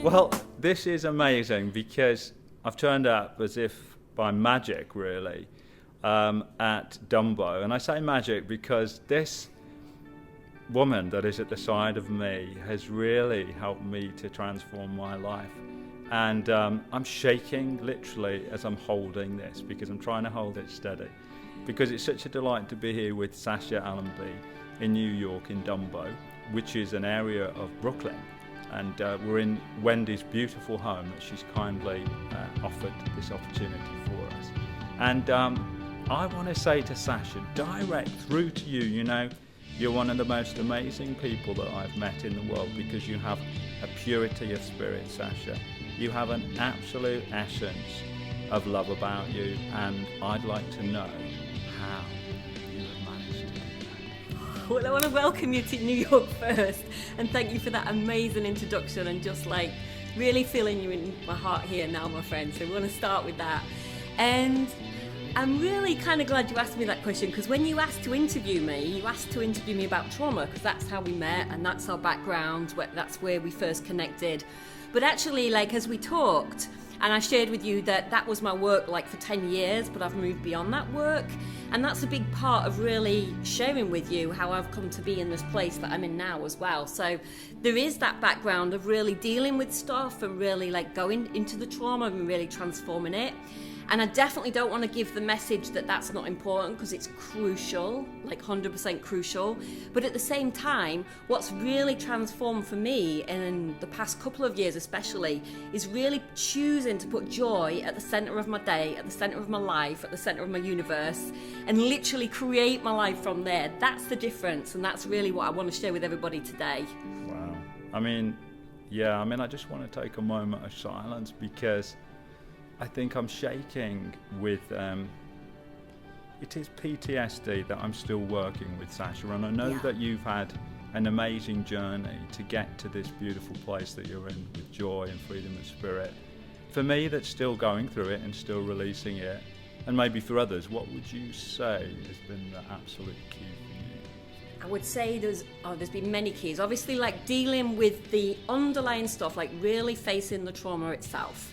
Well, this is amazing because I've turned up as if by magic, really, at DUMBO. And I say magic because this woman that is at the side of me has really helped me to transform my life. And I'm shaking literally as I'm holding this because I'm trying to hold it steady. Because it's such a delight to be here with Sasha Allenby in New York in DUMBO, which is an area of Brooklyn. And we're in Wendy's beautiful home that she's kindly offered this opportunity for us. And I want to say to Sasha, direct through to you, you know, you're one of the most amazing people that I've met in the world because you have a purity of spirit, Sasha. You have an absolute essence of love about you, and I'd like to know how you have managed to do that. Well, I want to welcome you to New York first, and thank you for that amazing introduction, and just like really feeling you in my heart here now, my friend. So we want to start with that. And I'm really kind of glad you asked me that question, because when you asked to interview me, you asked to interview me about trauma, because that's how we met and that's our background, that's where we first connected. But actually, like, as we talked, and I shared with you that was my work like for 10 years, but I've moved beyond that work. And that's a big part of really sharing with you how I've come to be in this place that I'm in now as well. So there is that background of really dealing with stuff and really like going into the trauma and really transforming it. And I definitely don't want to give the message that that's not important, because it's crucial, like 100% crucial. But at the same time, what's really transformed for me in the past couple of years especially is really choosing to put joy at the center of my day, at the center of my life, at the center of my universe, and literally create my life from there. That's the difference, and that's really what I want to share with everybody today. Wow. I just want to take a moment of silence because I think I'm shaking with, it is PTSD that I'm still working with, Sasha, and I know that you've had an amazing journey to get to this beautiful place that you're in with joy and freedom of spirit. For me, that's still going through it and still releasing it, and maybe for others, what would you say has been the absolute key for you? I would say there's been many keys. Obviously, like dealing with the underlying stuff, like really facing the trauma itself.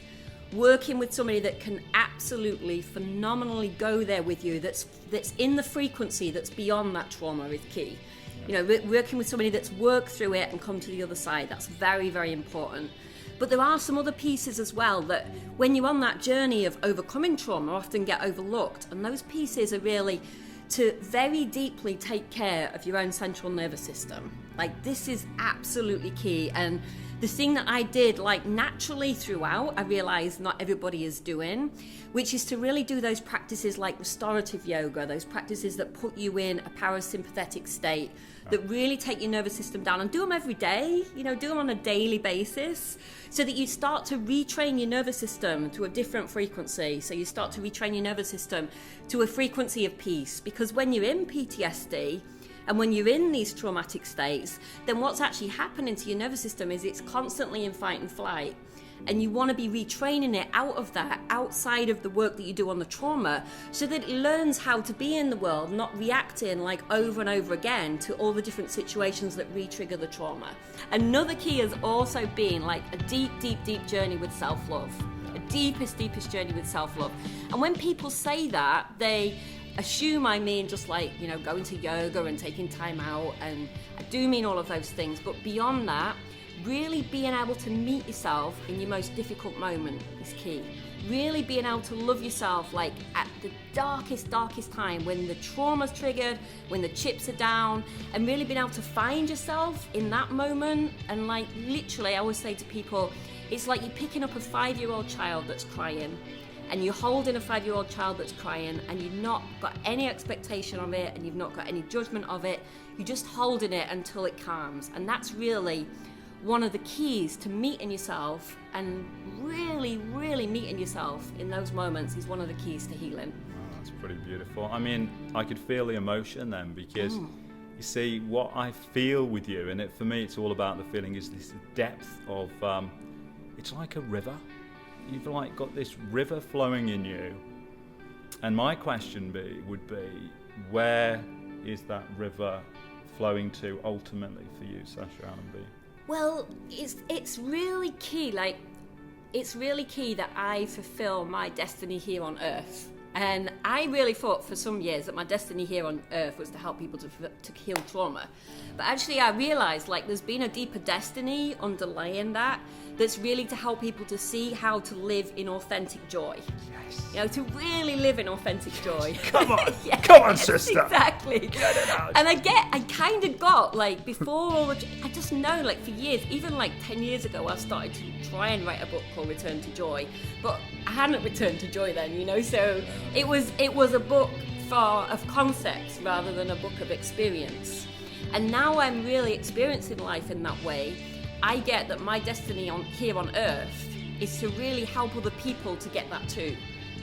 Working with somebody that can absolutely phenomenally go there with you, that's in the frequency that's beyond that trauma is key. You know, working with somebody that's worked through it and come to the other side, that's very, very important. But there are some other pieces as well that when you're on that journey of overcoming trauma often get overlooked, and those pieces are really to very deeply take care of your own central nervous system. Like, this is absolutely key. And the thing that I did, like, naturally throughout, I realized not everybody is doing, which is to really do those practices like restorative yoga, those practices that put you in a parasympathetic state, that really take your nervous system down, and do them every day, you know, do them on a daily basis, so that you start to retrain your nervous system to a different frequency. So you start to retrain your nervous system to a frequency of peace, because when you're in PTSD, and when you're in these traumatic states, then what's actually happening to your nervous system is it's constantly in fight and flight. And you want to be retraining it out of that, outside of the work that you do on the trauma, so that it learns how to be in the world, not reacting like over and over again to all the different situations that re-trigger the trauma. Another key has also been like a deep, deep, deep journey with self-love. A deepest journey with self-love. And when people say that, they assume I mean just like, you know, going to yoga and taking time out, and I do mean all of those things, but beyond that, really being able to meet yourself in your most difficult moment is key. Really being able to love yourself like at the darkest time, when the trauma's triggered, when the chips are down, and really being able to find yourself in that moment. And like literally, I always say to people, it's like you're picking up a 5-year-old child that's crying, and you're holding a 5-year-old child that's crying, and you've not got any expectation of it, and you've not got any judgment of it. You're just holding it until it calms. And that's really one of the keys to meeting yourself, and really, really meeting yourself in those moments is one of the keys to healing. Oh, that's pretty beautiful. I mean, I could feel the emotion then, because you see, what I feel with you, and for me it's all about the feeling, is this depth of, it's like a river. You've like got this river flowing in you, and my question would be, where is that river flowing to ultimately for you, Sasha Allenby? Well, it's really key. Like, it's really key that I fulfill my destiny here on Earth. And I really thought for some years that my destiny here on Earth was to help people to heal trauma. But actually I realized, like, there's been a deeper destiny underlying that's really to help people to see how to live in authentic joy. Yes. You know, to really live in authentic joy. Come on, Yes, come on, sister. Exactly. Get it out. And I kind of got, like, before all the, I just know, like, for years, even like 10 years ago, I started to try and write a book called Return to Joy. But I hadn't returned to joy then, you know, so it was a book of concepts rather than a book of experience. And now I'm really experiencing life in that way. I get that my destiny here on Earth is to really help other people to get that too.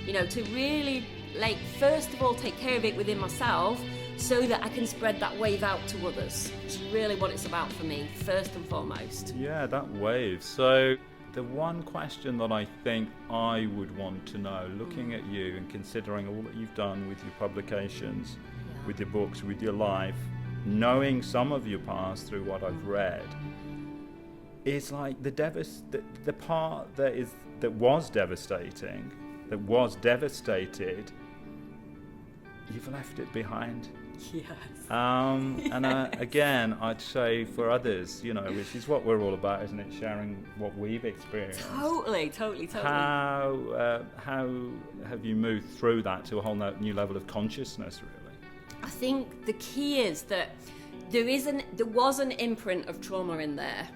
You know, to really, like, first of all, take care of it within myself so that I can spread that wave out to others. It's really what it's about for me, first and foremost. Yeah, that wave. So the one question that I think I would want to know, looking at you and considering all that you've done with your publications, with your books, with your life, knowing some of your past through what I've read, is like the part that was devastating, that was devastated, you've left it behind. Yes. And again, I'd say for others, you know, which is what we're all about, isn't it? Sharing what we've experienced. Totally. How have you moved through that to a whole new level of consciousness, really? I think the key is that there was an imprint of trauma in there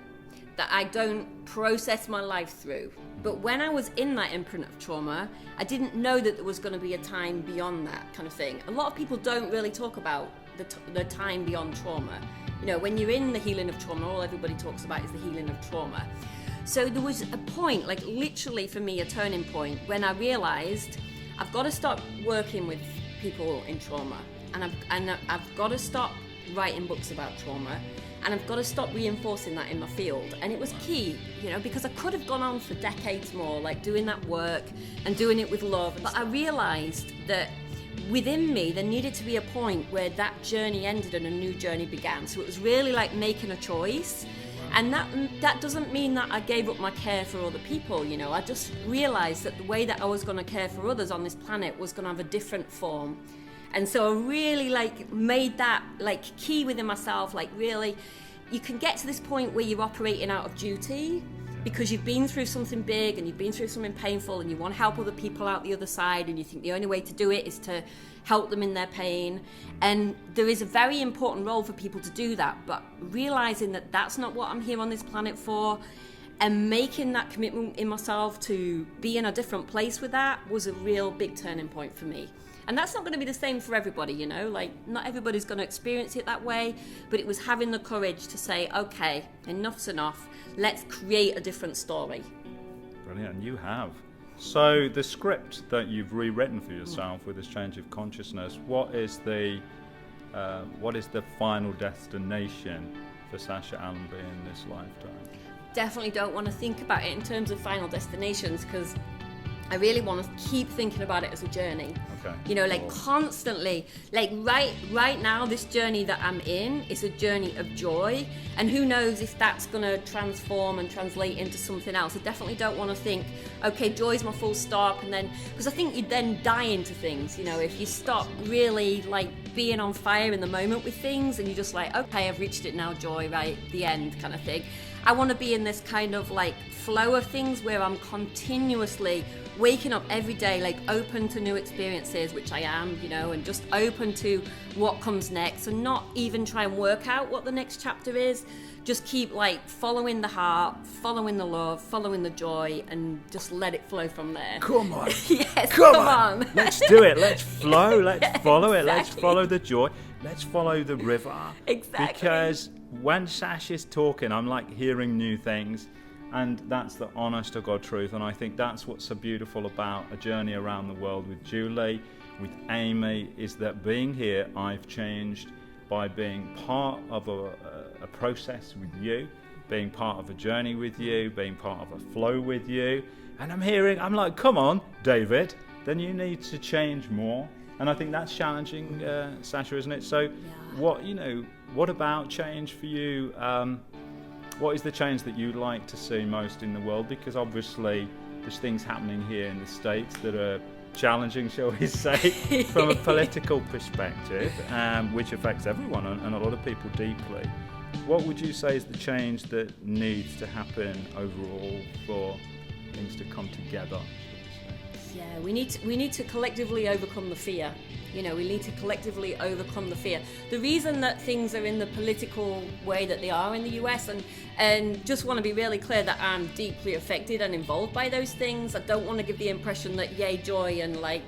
that I don't process my life through. But when I was in that imprint of trauma, I didn't know that there was going to be a time beyond that kind of thing. A lot of people don't really talk about the time beyond trauma. You know, when you're in the healing of trauma, all everybody talks about is the healing of trauma. So there was a point, like literally for me, a turning point, when I realized I've got to stop working with people in trauma, and I've got to stop writing books about trauma, and I've got to stop reinforcing that in my field. And it was key, you know, because I could have gone on for decades more, like doing that work and doing it with love. But I realized that within me, there needed to be a point where that journey ended and a new journey began. So it was really like making a choice. And that doesn't mean that I gave up my care for other people, you know. I just realized that the way that I was going to care for others on this planet was going to have a different form. And so I really like made that like key within myself, like really, you can get to this point where you're operating out of duty because you've been through something big and you've been through something painful and you want to help other people out the other side, and you think the only way to do it is to help them in their pain. And there is a very important role for people to do that, but realizing that that's not what I'm here on this planet for, and making that commitment in myself to be in a different place with that was a real big turning point for me. And that's not going to be the same for everybody, you know, like not everybody's going to experience it that way, but it was having the courage to say, okay, enough's enough, let's create a different story. Brilliant, and you have. So the script that you've rewritten for yourself with this change of consciousness, what is the final destination for Sasha Allenby in this lifetime? Definitely don't want to think about it in terms of final destinations, because I really want to keep thinking about it as a journey. Okay. You know, like constantly, like right now, this journey that I'm in is a journey of joy, and who knows if that's going to transform and translate into something else. I definitely don't want to think, okay, joy's my full stop, and then, because I think you then die into things, you know, if you stop really like being on fire in the moment with things and you're just like, okay, I've reached it now, joy, right, the end kind of thing. I want to be in this kind of like flow of things where I'm continuously waking up every day, like open to new experiences, which I am, you know, and just open to what comes next, and not even try and work out what the next chapter is. Just keep like following the heart, following the love, following the joy, and just let it flow from there. Come on. Yes, come on. Let's do it. Let's flow. Let's follow it. Let's Exactly. follow the joy. Let's follow the river. Exactly. Because when Sasha's talking, I'm like hearing new things. And that's the honest to God truth. And I think that's what's so beautiful about a journey around the world with Julie, with Amy, is that being here, I've changed by being part of a process with you, being part of a journey with you, being part of a flow with you. And I'm like, come on, David, then you need to change more. And I think that's challenging, Sasha, isn't it? So what about change for you? What is the change that you'd like to see most in the world? Because obviously there's things happening here in the States that are challenging, shall we say, from a political perspective, which affects everyone and a lot of people deeply. What would you say is the change that needs to happen overall for things to come together? Yeah, we need to collectively overcome the fear. You know, we need to collectively overcome the fear. The reason that things are in the political way that they are in the US, and just want to be really clear that I'm deeply affected and involved by those things. I don't want to give the impression that yay joy and like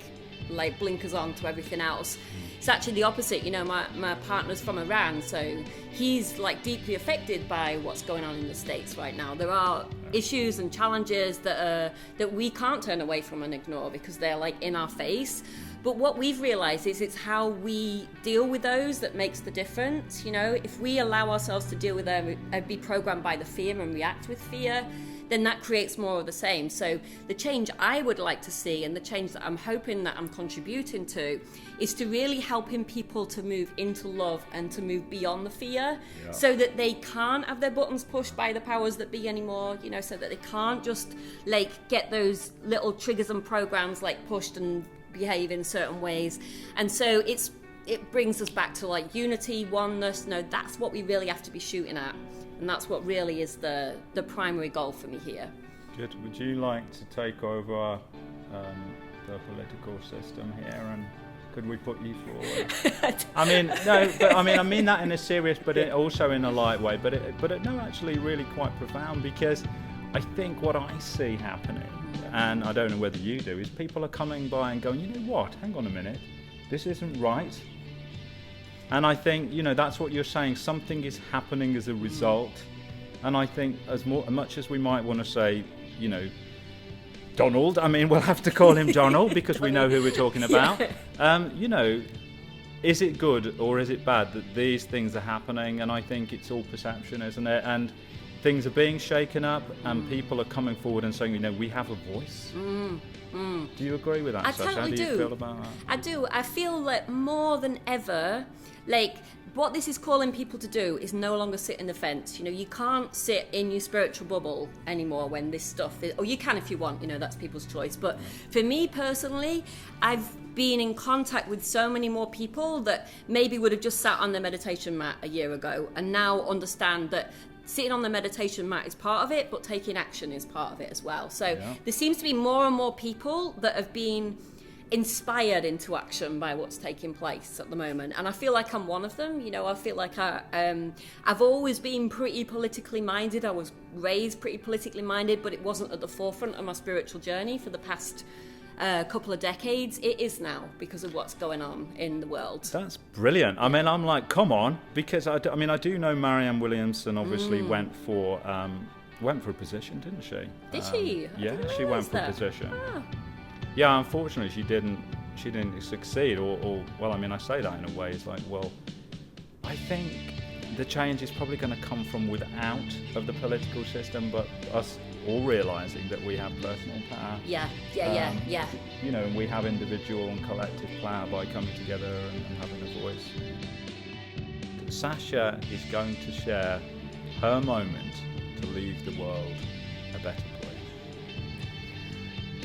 blinkers on to everything else. It's actually the opposite. You know, my partner's from Iran, so he's like deeply affected by what's going on in the States right now. There are issues and challenges that we can't turn away from and ignore because they're like in our face. But what we've realized is it's how we deal with those that makes the difference. You know, if we allow ourselves to deal with them, be programmed by the fear and react with fear, then that creates more of the same. So the change I would like to see, and the change that I'm hoping that I'm contributing to, is to really helping people to move into love and to move beyond the fear, so that they can't have their buttons pushed by the powers that be anymore, you know, so that they can't just like get those little triggers and programs like pushed and behave in certain ways. And so it brings us back to like unity, oneness. No, that's what we really have to be shooting at. And that's what really is the primary goal for me here. Good. Would you like to take over the political system here, and could we put you forward? I mean, no, but I mean that in a serious, but also in a light way. But no, actually, really quite profound, because I think what I see happening, and I don't know whether you do, is people are coming by and going, you know what? Hang on a minute, this isn't right. And I think, you know, that's what you're saying. Something is happening as a result. And I think as much as we might want to say, you know, Donald, I mean, we'll have to call him Donald because we know who we're talking about. You know, is it good or is it bad that these things are happening? And I think it's all perception, isn't it? And things are being shaken up and people are coming forward and saying, you know, we have a voice. Do you agree with that, Sasha? Totally How do you feel about that? I do. I feel that more than ever, like, what this is calling people to do is no longer sit in the fence. You know, you can't sit in your spiritual bubble anymore when this stuff is, or you can if you want, you know, that's people's choice. But for me personally, I've been in contact with so many more people that maybe would have just sat on their meditation mat a year ago and now understand that sitting on the meditation mat is part of it, but taking action is part of it as well. So there seems to be more and more people that have been inspired into action by what's taking place at the moment, and I feel like I'm one of them. You know, I feel like I've always been pretty politically minded. I was raised pretty politically minded, but it wasn't at the forefront of my spiritual journey for the past couple of decades. It is now because of what's going on in the world. That's brilliant. I mean, I'm like, come on, because I do know Marianne Williamson obviously went for a position, didn't she? Did she? Yeah, she went for a position. Yeah, unfortunately she didn't succeed, or well, I mean, I say that in a way, it's like, well, I think the change is probably going to come from without of the political system, but us all realising that we have personal power. Yeah. You know, and we have individual and collective power by coming together and having a voice. Sasha is going to share her moment to leave the world a better place.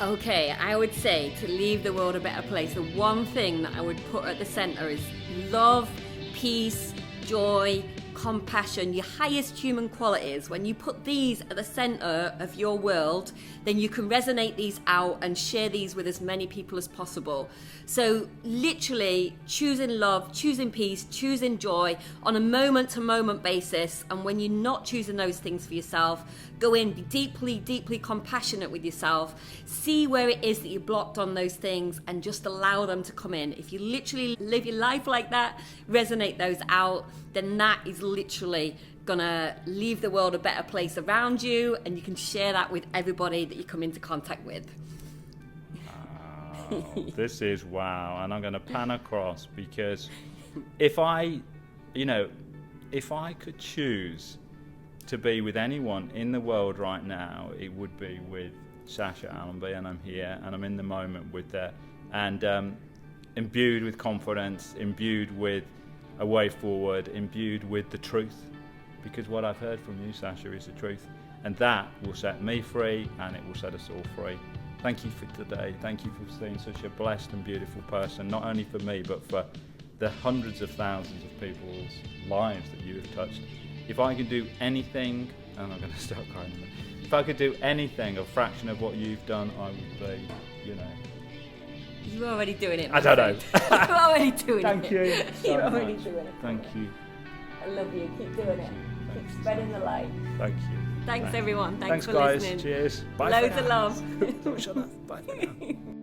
Okay, I would say to leave the world a better place, the one thing that I would put at the centre is love, peace, joy, compassion, your highest human qualities. When you put these at the centre of your world, then you can resonate these out and share these with as many people as possible. So literally choosing love, choosing peace, choosing joy on a moment-to-moment basis. And when you're not choosing those things for yourself, go in, be deeply, deeply compassionate with yourself. See where it is that you're blocked on those things and just allow them to come in. If you literally live your life like that, resonate those out, then that is literally gonna leave the world a better place around you, and you can share that with everybody that you come into contact with. Wow, this is wow. And I'm gonna pan across, because if I could choose to be with anyone in the world right now, it would be with Sasha Allenby, and I'm here and I'm in the moment with her, and imbued with confidence, imbued with a way forward, imbued with the truth, because what I've heard from you, Sasha, is the truth. And that will set me free, and it will set us all free. Thank you for today. Thank you for being such a blessed and beautiful person, not only for me, but for the hundreds of thousands of people's lives that you have touched. If I could do anything, and I'm going to start crying, if I could do anything, a fraction of what you've done, I would be, you know. You're already doing it. I don't know. You're already doing Thank you. You're already doing it. Thank you. I love you. Keep doing it. Keep spreading the light. Thank you. Thanks everyone. Thanks for guys. listening. Cheers. Bye. Loads of love. Shut up. Bye for now.